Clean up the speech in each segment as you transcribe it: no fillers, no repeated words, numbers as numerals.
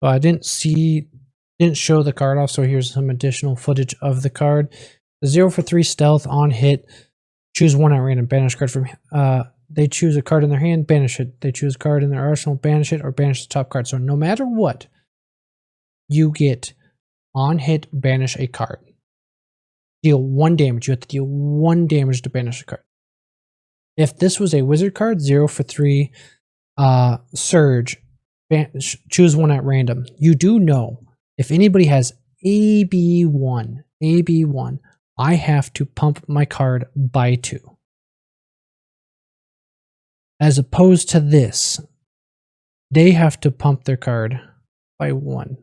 So I didn't show the card off, so here's some additional footage of the card. The 0 for 3 stealth on hit. Choose one at random. Banish card from. They choose a card in their hand, banish it. They choose a card in their arsenal, banish it, or banish the top card. So no matter what, you get on hit, banish a card. Deal 1 damage. You have to deal 1 damage to banish a card. If this was a wizard card, 0 for 3, surge, choose one at random. You do know if anybody has AB1, I have to pump my card by 2. As opposed to this, they have to pump their card by 1.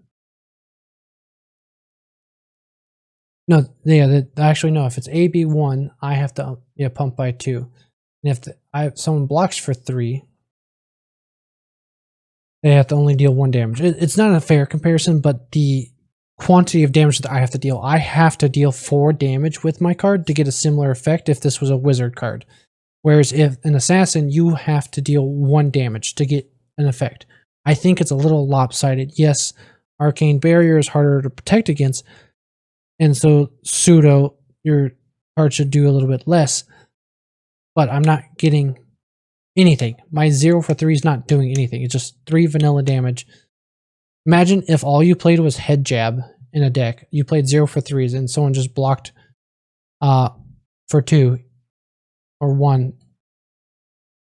No, yeah, actually no. If it's AB1, I have to pump by 2. And if someone blocks for 3, they have to only deal 1 damage. It's not a fair comparison, but the quantity of damage that I have to deal 4 damage with my card to get a similar effect if this was a wizard card. Whereas if an assassin, you have to deal 1 damage to get an effect. I think it's a little lopsided. Yes, Arcane Barrier is harder to protect against, and so pseudo, your card should do a little bit less. But I'm not getting anything. My 0 for 3 is not doing anything. It's just 3 vanilla damage. Imagine if all you played was head jab in a deck. You played 0 for 3s and someone just blocked for 2 or 1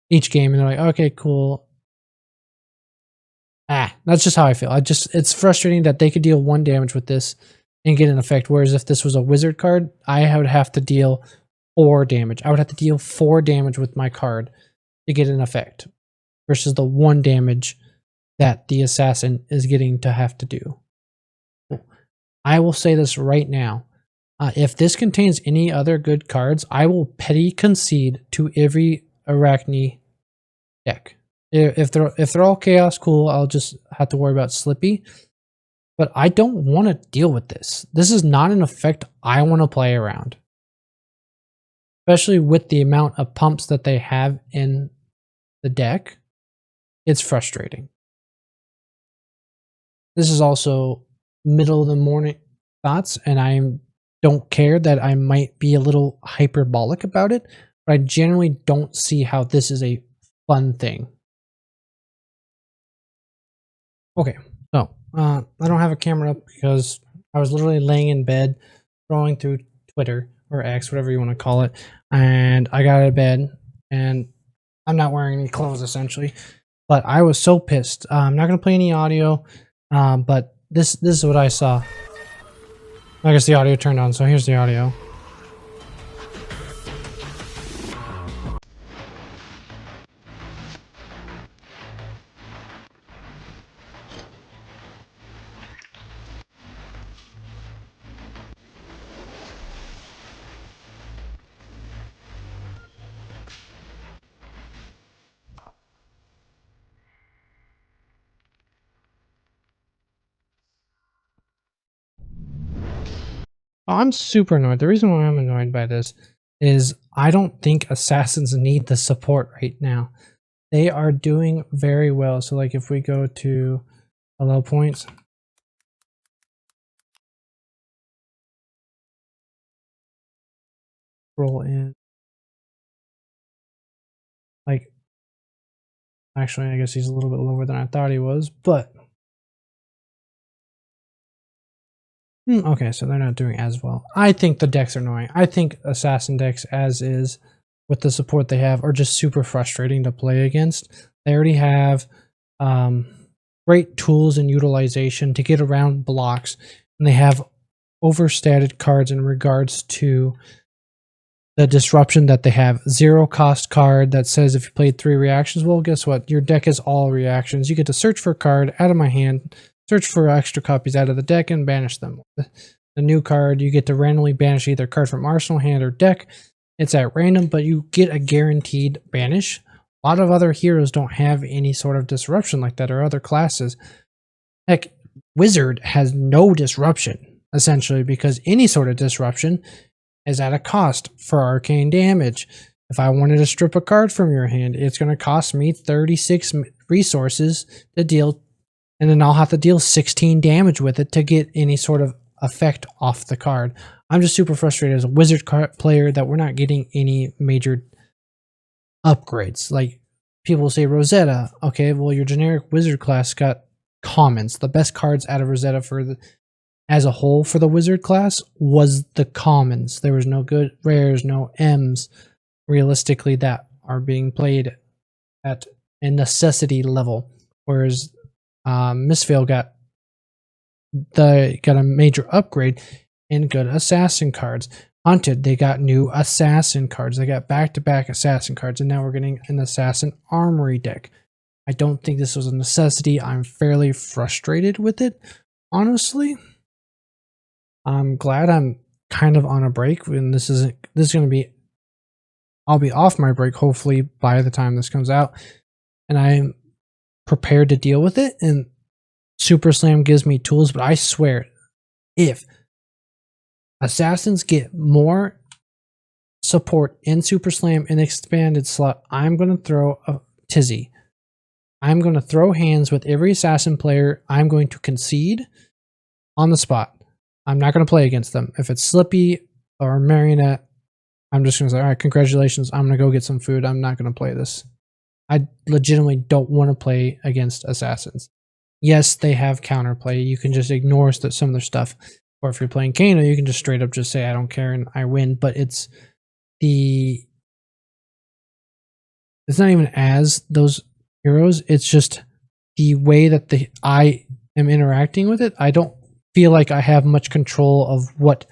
each game, and they're like, okay, cool. That's just how I feel. It's frustrating that they could deal 1 damage with this and get an effect, whereas if this was a wizard card, I would have to deal 4 damage. I would have to deal 4 damage with my card to get an effect versus the 1 damage that the assassin is getting to have to do. I will say this right now. If this contains any other good cards, I will petty concede to every Arachne deck. If they're all chaos, cool. I'll just have to worry about Slippy. But I don't want to deal with this. This is not an effect I want to play around. Especially with the amount of pumps that they have in the deck. It's frustrating. This is also middle of the morning thoughts, and I don't care that I might be a little hyperbolic about it, but I generally don't see how this is a fun thing. Okay, so I don't have a camera up because I was literally laying in bed, scrolling through Twitter or X, whatever you want to call it, and I got out of bed, and I'm not wearing any clothes essentially, but I was so pissed. I'm not going to play any audio, but this is what I saw. I guess the audio turned on, so here's the audio. I'm super annoyed. The reason why I'm annoyed by this is I don't think assassins need the support right now. They are doing very well. So like if we go to hello points, roll in, like actually I guess he's a little bit lower than I thought he was, but okay, so they're not doing as well. I think the decks are annoying. I think assassin decks as is with the support they have are just super frustrating to play against. They already have great tools and utilization to get around blocks, and they have overstated cards in regards to the disruption that they have. 0 cost card that says if you played 3 reactions, well, guess what? Your deck is all reactions. You get to search for a card out of my hand, search for extra copies out of the deck, and banish them. The new card, you get to randomly banish either card from arsenal, hand, or deck. It's at random, but you get a guaranteed banish. A lot of other heroes don't have any sort of disruption like that, or other classes. Heck, Wizard has no disruption, essentially, because any sort of disruption is at a cost for arcane damage. If I wanted to strip a card from your hand, it's going to cost me 36 resources to deal and then I'll have to deal 16 damage with it to get any sort of effect off the card. I'm just super frustrated as a wizard player that we're not getting any major upgrades. Like, people say Rosetta. Okay, well, your generic wizard class got commons. The best cards out of Rosetta as a whole for the wizard class was the commons. There was no good rares, no M's realistically that are being played at a necessity level. Whereas Mistveil got a major upgrade in good assassin cards. Hunted, they got new assassin cards. They got back-to-back assassin cards, and now we're getting an assassin armory deck. I don't think this was a necessity. I'm fairly frustrated with it, honestly. I'm glad I'm kind of on a break, and this is going to be, I'll be off my break hopefully by the time this comes out, and I'm prepared to deal with it, and Super Slam gives me tools. But I swear, if assassins get more support in Super Slam and expanded slot, I'm going to throw a tizzy. I'm going to throw hands with every assassin player. I'm going to concede on the spot. I'm not going to play against them. If it's Slippy or Marionette, I'm just going to say, all right, congratulations. I'm going to go get some food. I'm not going to play this. I legitimately don't want to play against assassins. Yes, they have counterplay. You can just ignore some of their stuff. Or if you're playing Kano, you can just straight up just say, I don't care, and I win. But it's not even as those heroes. It's just the way that I am interacting with it. I don't feel like I have much control of what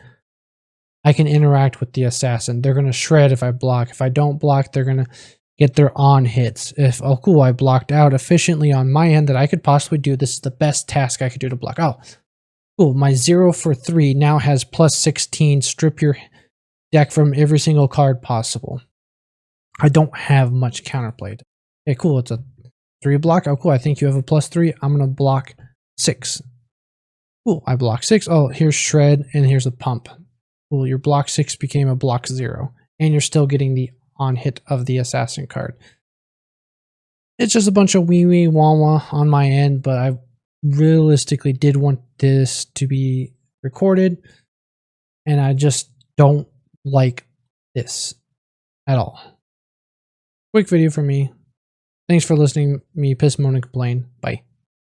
I can interact with the assassin. They're going to shred if I block. If I don't block, they're going to get their on hits. If, oh cool, I blocked out efficiently on my end that I could possibly do. This is the best task I could do to block. Oh, cool, my 0 for 3 now has plus 16. Strip your deck from every single card possible. I don't have much counterplayed. Okay, cool, it's a 3 block. Oh cool, I think you have a plus 3. I'm going to block 6. Cool, I block 6. Oh, here's shred and here's a pump. Cool, your block 6 became a block 0. And you're still getting the on hit of the assassin card. It's just a bunch of wee wah on my end, but I realistically did want this to be recorded, and I just don't like this at all. Quick video from me. Thanks for listening to me piss, moan, and complain. Bye.